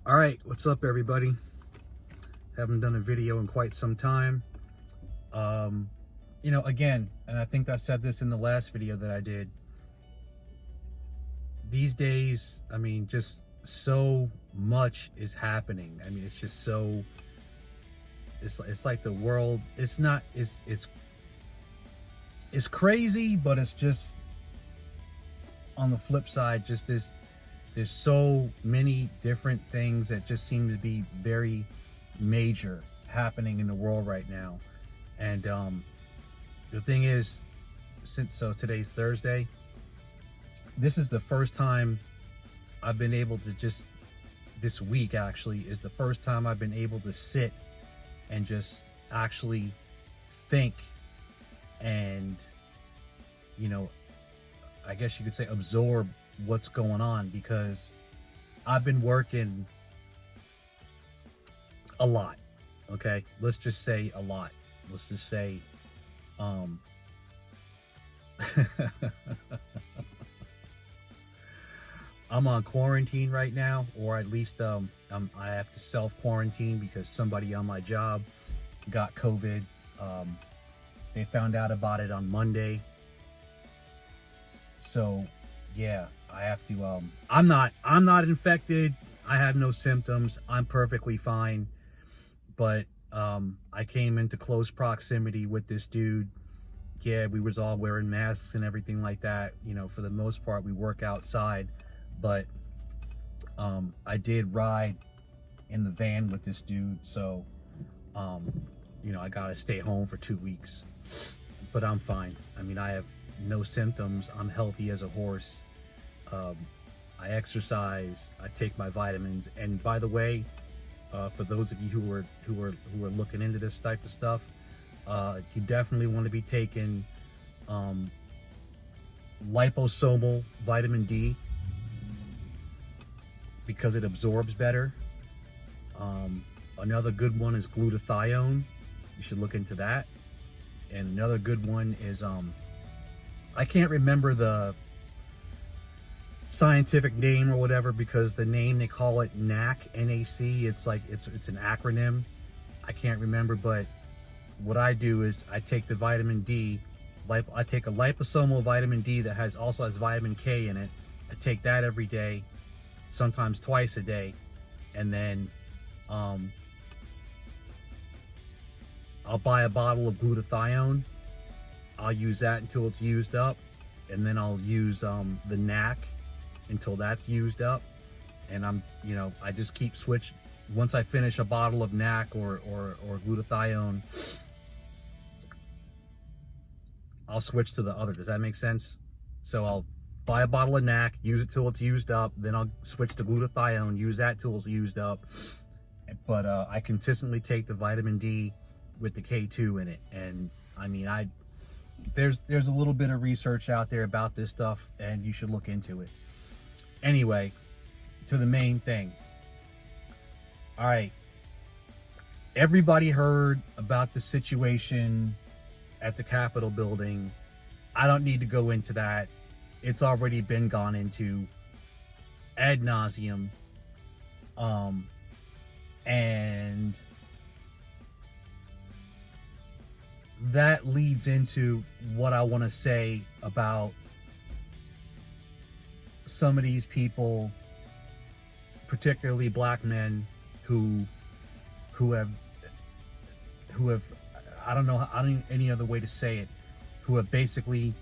All right, what's up, everybody? Haven't done a video in quite some time. Again, and I think I said this in the last video that I did. These days, just so much is happening. It's just so. It's like the world. It's crazy, but it's just on the flip side. Just there's so many different things that just seem to be very major happening in the world right now. And the thing is, today's Thursday, this is the first time I've been able to this week actually is the first time I've been able to sit and just actually think and, I guess you could say absorb what's going on, because I've been working a lot. Okay, let's just say a lot. Let's just say I'm on quarantine right now, or at least I have to self-quarantine because somebody on my job got COVID. They found out about it on Monday. So yeah, I have to I'm not infected. I have no symptoms. I'm perfectly fine. But I came into close proximity with this dude. Yeah, we was all wearing masks and everything like that. For the most part, we work outside. But I did ride in the van with this dude. So, I got to stay home for 2 weeks. But I'm fine. I have no symptoms. I'm healthy as a horse. I exercise. I take my vitamins. And by the way, for those of you who are looking into this type of stuff, you definitely want to be taking liposomal vitamin D, because it absorbs better. Another good one is glutathione. You should look into that. And another good one is I can't remember the scientific name or whatever, because the name, they call it NAC, N-A-C. It's like it's an acronym. I can't remember, but what I do is I take the vitamin D. I take a liposomal vitamin D that also has vitamin K in it. I take that every day, sometimes twice a day, and then I'll buy a bottle of glutathione. I'll use that until it's used up, and then I'll use the NAC until that's used up. And I just keep switching. Once I finish a bottle of NAC or glutathione, I'll switch to the other. Does that make sense? So I'll buy a bottle of NAC, use it till it's used up, then I'll switch to glutathione, use that till it's used up. But I consistently take the vitamin D with the K2 in it. And there's a little bit of research out there about this stuff, and you should look into it. Anyway, to the main thing. All right, everybody heard about the situation at the Capitol building. I don't need to go into that. It's already been gone into ad nauseum. And that leads into what I want to say about some of these people, particularly black men, who have I don't know any other way to say it, who have basically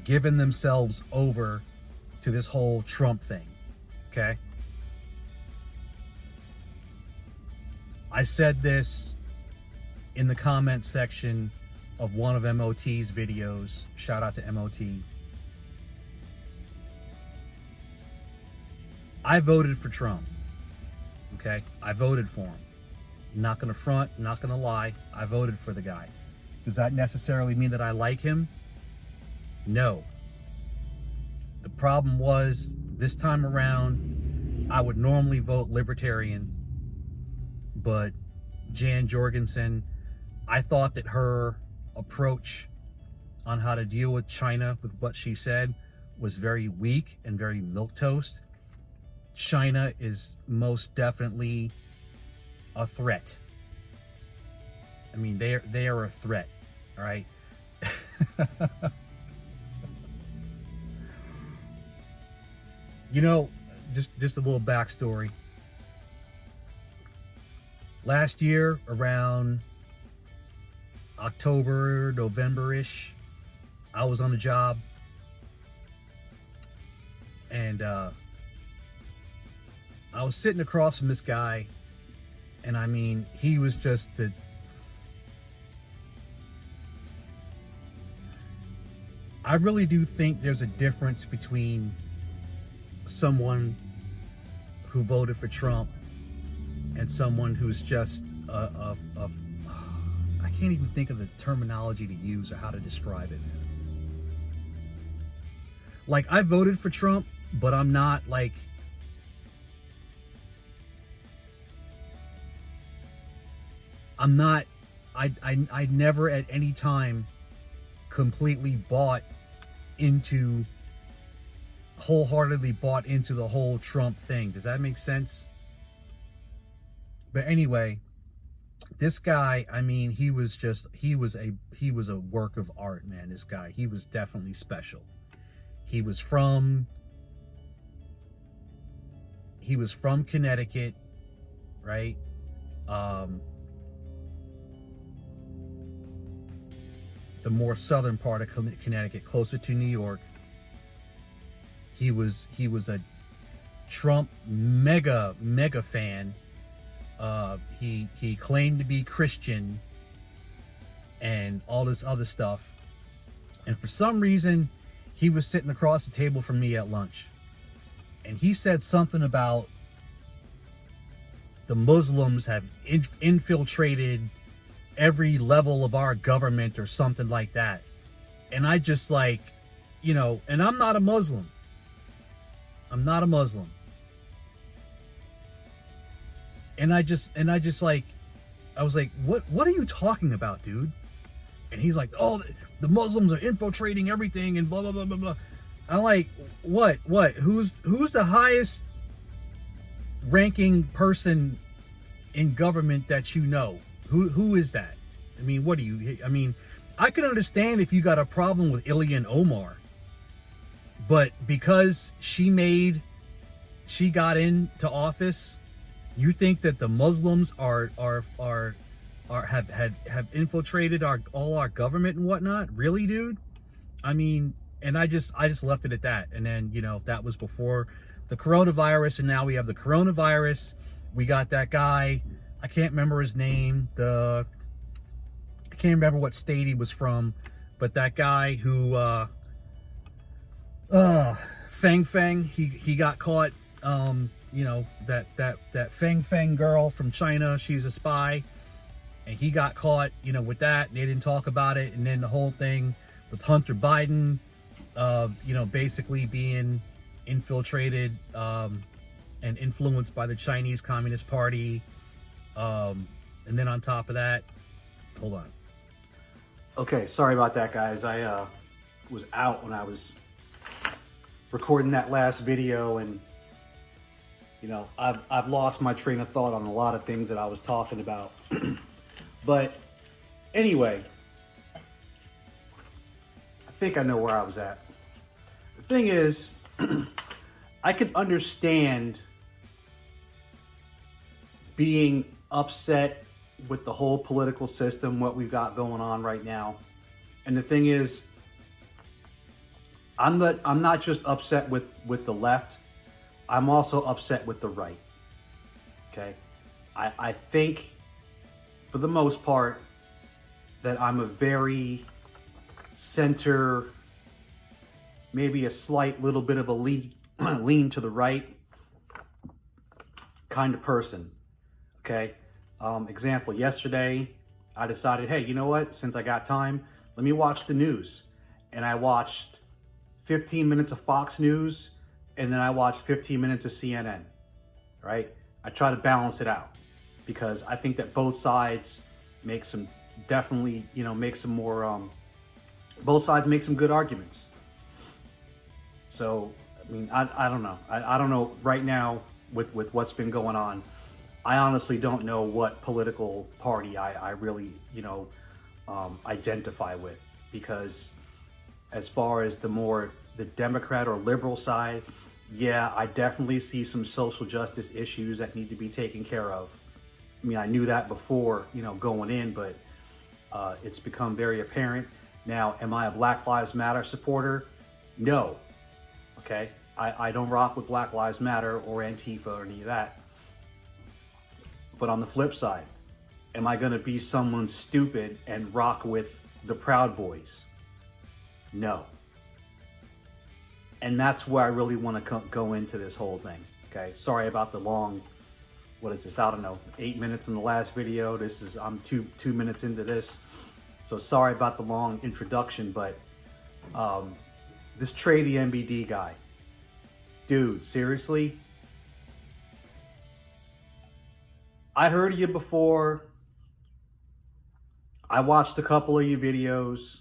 given themselves over to this whole Trump thing. Okay, I said this in the comment section of one of MOT's videos. Shout out to MOT. I voted for Trump. Okay, I voted for him. Not gonna front, not gonna lie. I voted for the guy. Does that necessarily mean that I like him? No. The problem was, this time around, I would normally vote Libertarian, but Jan Jorgensen, I thought that her approach on how to deal with China, with what she said, was very weak and very milquetoast. China is most definitely a threat. I mean, they are a threat, all right? You know, just a little backstory. Last year, around October, November-ish, I was on a job, and I was sitting across from this guy, and I mean, he was just the... I really do think there's a difference between someone who voted for Trump and someone who's just I can't even think of the terminology to use or how to describe it, man. Like, I voted for Trump, but I'm not like... I'm not... I never at any time completely wholeheartedly bought into the whole Trump thing. Does that make sense? But anyway, this guy, I mean, he was a work of art, man. This guy, he was definitely special. He was from Connecticut, right? The more southern part of Connecticut, closer to New York. He was a Trump mega fan. He claimed to be Christian and all this other stuff. And for some reason, he was sitting across the table from me at lunch. And he said something about the Muslims have infiltrated every level of our government or something like that. And I just, like, you know, and I'm not a Muslim. I'm not a Muslim. And I was like, what are you talking about, dude? And he's like, oh, the Muslims are infiltrating everything and blah, blah, blah, blah, blah. I'm like, what? Who's the highest ranking person in government that you know? Who is that? I mean, what do you... I mean, I can understand if you got a problem with Ilhan Omar, but because she got into office, you think that the Muslims have infiltrated all our government and whatnot? Really, dude? I mean, and I just left it at that. And then, you know, that was before the coronavirus, and now we have the coronavirus. We got that guy, I can't remember his name. I can't remember what state he was from, but that guy who, Feng, he got caught. You know, that Feng girl from China, she's a spy, and he got caught, you know, with that. They didn't talk about it, and then the whole thing with Hunter Biden, you know, basically being infiltrated and influenced by the Chinese Communist Party. And then on top of that, hold on. Okay, sorry about that, guys. I was out when I was recording that last video, and you know, I've lost my train of thought on a lot of things that I was talking about. But anyway, I think I know where I was at. The thing is, I can understand being upset with the whole political system, what we've got going on right now. And the thing is, I'm not just upset with the left. I'm also upset with the right. Okay? I think, for the most part, that I'm a very center, maybe a slight little bit of a lean to the right kind of person. Okay? Example, yesterday, I decided, hey, you know what? Since I got time, let me watch the news. And I watched 15 minutes of Fox News, and then I watched 15 minutes of CNN, right? I try to balance it out because I think that both sides make some, definitely, you know, make some more, both sides make some good arguments. So I mean, I don't know. I don't know right now with what's been going on. I honestly don't know what political party I really, identify with, because as far as the Democrat or liberal side, yeah, I definitely see some social justice issues that need to be taken care of. I mean, I knew that before, going in, but it's become very apparent. Now, am I a Black Lives Matter supporter? No. Okay? I don't rock with Black Lives Matter or Antifa or any of that. But on the flip side, am I going to be someone stupid and rock with the Proud Boys? No. And that's where I really want to go into this whole thing. Okay? Sorry about the long, what is this? I don't know, 8 minutes in the last video. I'm two minutes into this. So sorry about the long introduction, but this Trey the MBD guy, dude, seriously? I heard of you before. I watched a couple of your videos.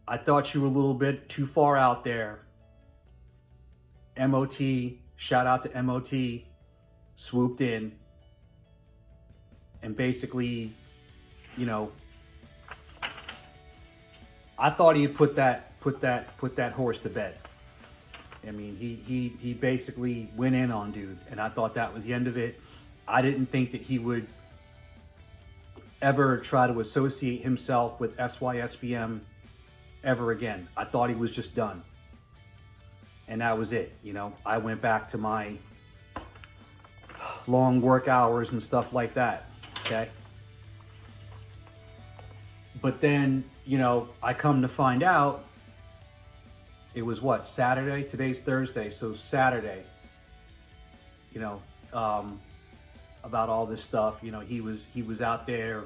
I thought you were a little bit too far out there. MOT, shout out to MOT, swooped in and basically, I thought he had put that horse to bed. I mean, he basically went in on dude, and I thought that was the end of it. I didn't think that he would ever try to associate himself with SYSBM ever again. I thought he was just done. And that was it. I went back to my long work hours and stuff like that. Okay. But then, I come to find out it was what, Saturday? Today's Thursday. So Saturday, about all this stuff, he was out there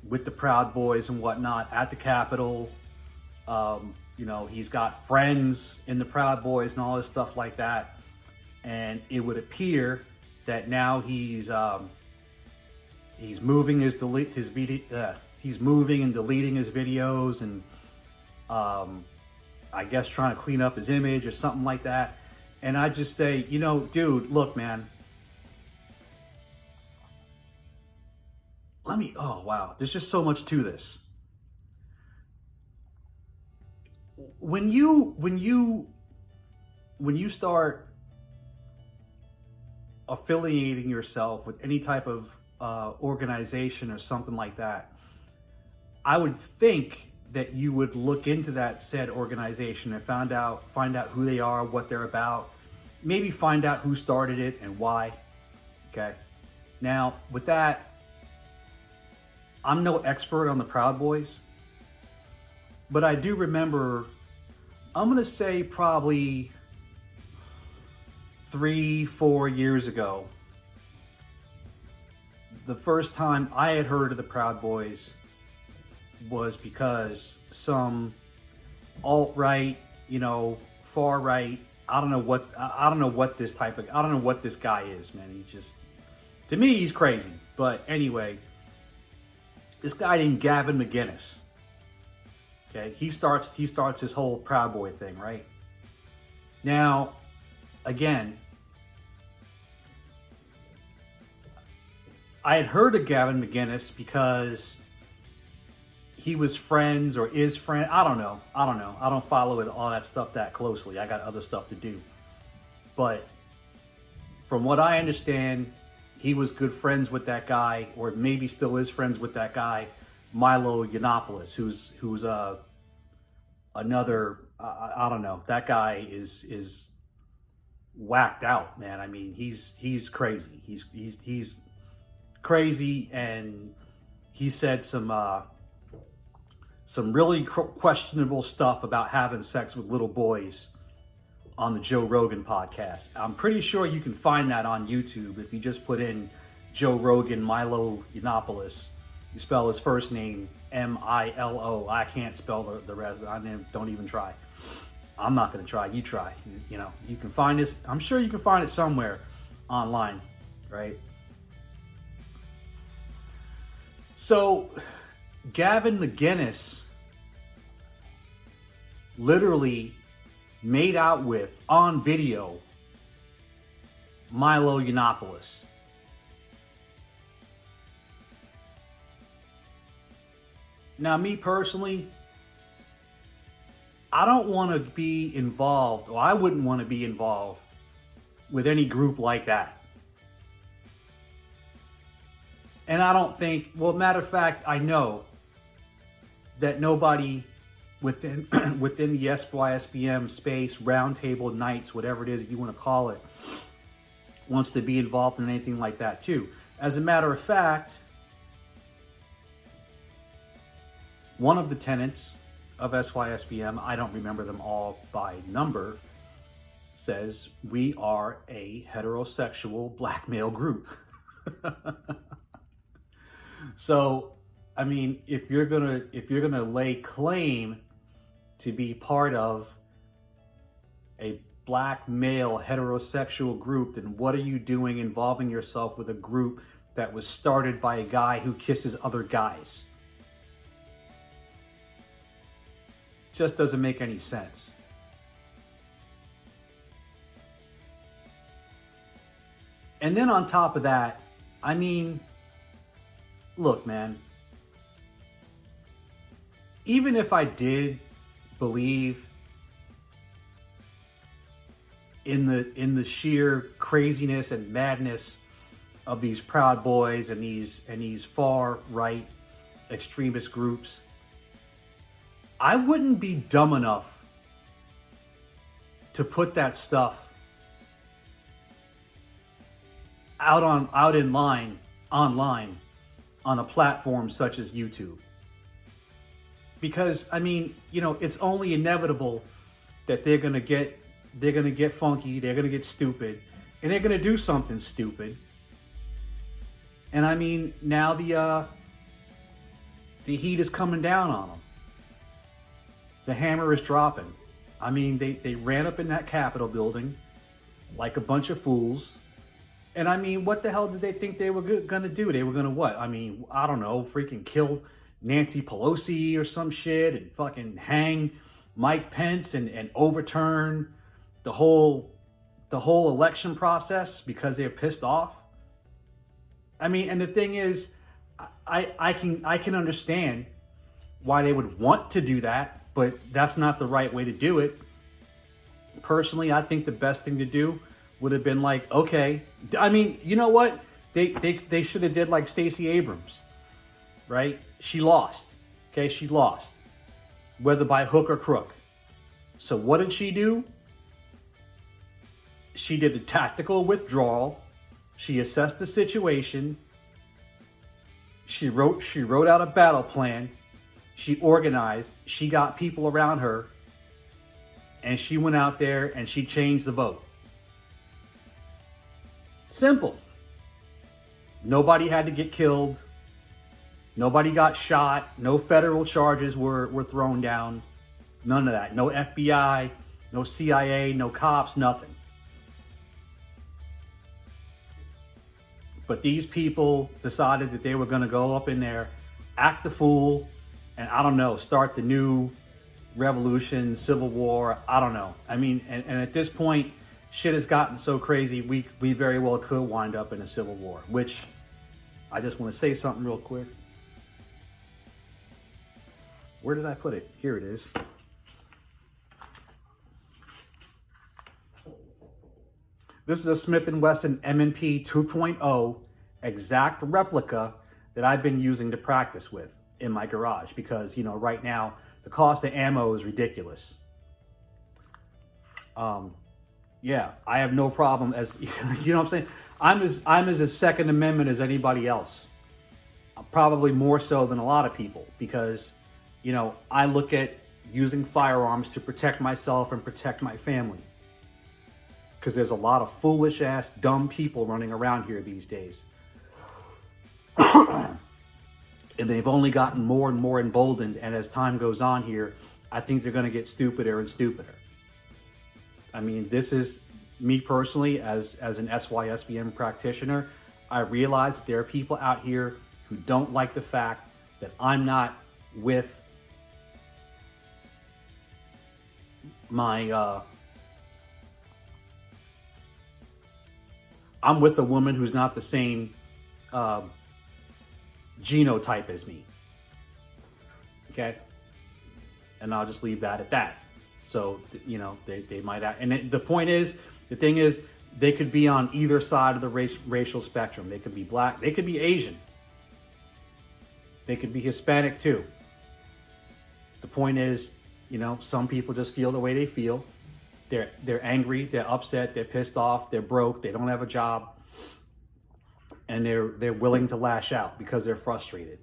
with the Proud Boys and whatnot at the Capitol. He's got friends in the Proud Boys and all this stuff like that. And it would appear that now he's moving he's moving and deleting his videos, and I guess trying to clean up his image or something like that. And I just say, dude, look, man. Oh wow, there's just so much to this. When you start affiliating yourself with any type of organization or something like that, I would think that you would look into that said organization and find out who they are, what they're about, maybe find out who started it and why. Okay. Now, with that, I'm no expert on the Proud Boys, but I do remember, I'm going to say probably 3-4 years ago, the first time I had heard of the Proud Boys was because some alt-right, far-right, I don't know what this guy is, man. He's just, to me, he's crazy. But anyway, this guy named Gavin McInnes. Okay, he starts his whole Proud Boy thing, right? Now, again, I had heard of Gavin McInnes because he was friends or is friend. I don't know. I don't follow it, all that stuff that closely. I got other stuff to do. But from what I understand, he was good friends with that guy, or maybe still is friends with that guy, Milo Yiannopoulos, who's another. I don't know. That guy is whacked out, man. I mean, he's crazy. He's crazy, and he said some really questionable stuff about having sex with little boys on the Joe Rogan podcast. I'm pretty sure you can find that on YouTube if you just put in Joe Rogan, Milo Yiannopoulos. You spell his first name Milo. I can't spell the rest. Don't even try. I'm not going to try. You try. You can find this. I'm sure you can find it somewhere online, right? So Gavin McInnes literally made out with, on video, Milo Yiannopoulos. Now, me personally, I don't want to be involved, or I wouldn't want to be involved with any group like that. And I don't think, well, matter of fact, I know that nobody within within the SYSBM space, roundtable nights, whatever it is that you want to call it, wants to be involved in anything like that too. As a matter of fact, one of the tenants of SYSBM, I don't remember them all by number, says we are a heterosexual black male group. So, I mean, if you're gonna lay claim to be part of a black male heterosexual group, then what are you doing involving yourself with a group that was started by a guy who kisses other guys? Just doesn't make any sense. And then on top of that, I mean, look, man, even if I did believe in the sheer craziness and madness of these Proud Boys and these far right extremist groups, I wouldn't be dumb enough to put that stuff online on a platform such as YouTube. Because, I mean, you know, it's only inevitable that they're gonna get funky, they're gonna get stupid, and they're gonna do something stupid. And I mean, now the heat is coming down on them. The hammer is dropping. I mean, they ran up in that Capitol building like a bunch of fools. And I mean, what the hell did they think they were gonna do? They were gonna what? I mean, I don't know, freaking kill Nancy Pelosi or some shit and fucking hang Mike Pence and overturn the whole election process because they're pissed off. I mean, and the thing is, I can understand why they would want to do that, but that's not the right way to do it. Personally, I think the best thing to do would have been like, okay, I mean, you know what? They should have did like Stacey Abrams, right? She lost, okay? She lost, whether by hook or crook. So what did she do? She did a tactical withdrawal. She assessed the situation. She wrote out a battle plan. She organized. She got people around her. And she went out there and she changed the vote. Simple. Nobody had to get killed. Nobody got shot. No federal charges were thrown down. None of that. No FBI, no CIA, no cops, nothing. But these people decided that they were going to go up in there, act the fool, and I don't know, start the new revolution, civil war. I don't know. I mean, and at this point, shit has gotten so crazy, we very well could wind up in a civil war, which I just want to say something real quick. Where did I put it? Here it is. This is a Smith & Wesson M&P 2.0 exact replica that I've been using to practice with in my garage because, you know, right now the cost of ammo is ridiculous. Yeah, I have no problem as, you know what I'm saying? I'm as a Second Amendment as anybody else. Probably more so than a lot of people because, you know, I look at using firearms to protect myself and protect my family. Because there's a lot of foolish ass, dumb people running around here these days. And they've only gotten more and more emboldened. And as time goes on here, I think they're going to get stupider and stupider. I mean, this is me personally as an SYSBM practitioner. I realize there are people out here who don't like the fact that I'm not with my I'm with a woman who's not the same genotype as me. Okay, and I'll just leave that at that. So you know, they might act, and the point is, the thing is, they could be on either side of the racial spectrum. They could be black, they could be Asian, they could be Hispanic too. The point is, you know, some people just feel the way they feel. They're angry, they're upset, they're pissed off, they're broke, they don't have a job, and they're willing to lash out because they're frustrated.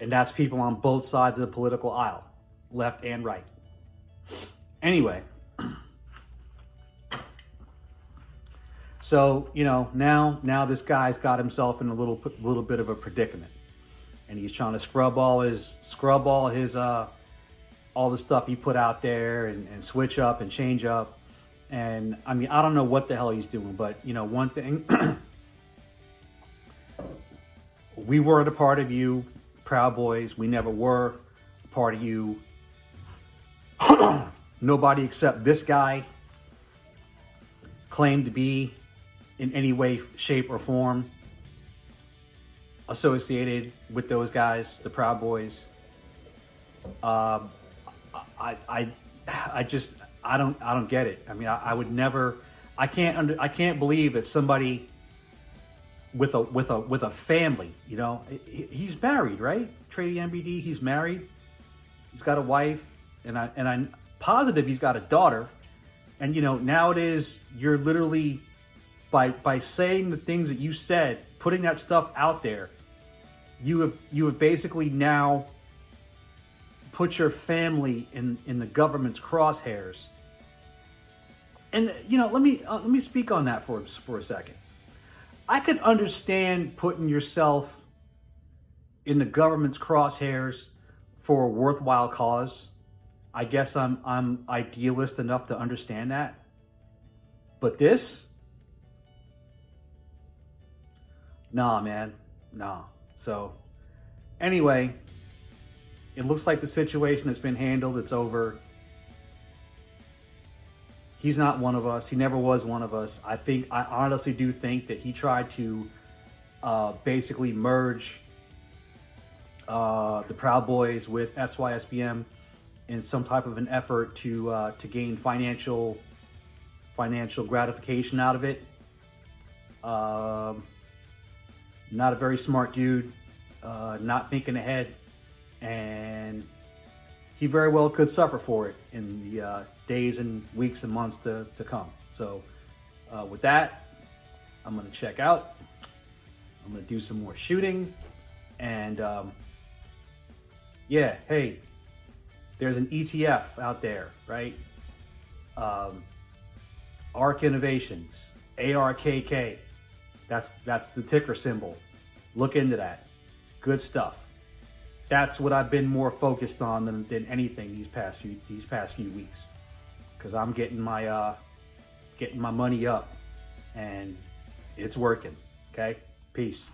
And that's people on both sides of the political aisle, left and right. Anyway, so you know, now this guy's got himself in a little bit of a predicament, and he's trying to scrub all his all the stuff he put out there and switch up and change up. And I mean, I don't know what the hell he's doing, but you know, one thing, we weren't a part of you, Proud Boys. We never were a part of you. Nobody except this guy claimed to be in any way, shape, or form associated with those guys, the Proud Boys. I don't get it. I mean, I would never. I can't believe that somebody with a family, you know, he's married, right? Trey the MBD, he's married. He's got a wife, and I'm positive he's got a daughter. And you know, nowadays you're literally by saying the things that you said, putting that stuff out there, you have basically now put your family in the government's crosshairs. And you know, let me speak on that for a second. I could understand putting yourself in the government's crosshairs for a worthwhile cause. I guess I'm idealist enough to understand that. But this? Nah, man. Nah. So, anyway, it looks like the situation has been handled. It's over. He's not one of us. He never was one of us. I honestly do think that he tried to basically merge the Proud Boys with SYSBM in some type of an effort to gain financial gratification out of it. Not a very smart dude, not thinking ahead, and he very well could suffer for it in the days and weeks and months to come. So with that, I'm going to check out. I'm going to do some more shooting. And yeah, hey, there's an ETF out there, right? ARK Innovations, ARKK. That's the ticker symbol. Look into that. Good stuff. That's what I've been more focused on than anything these past few weeks, because I'm getting my money up, and it's working. Okay, peace.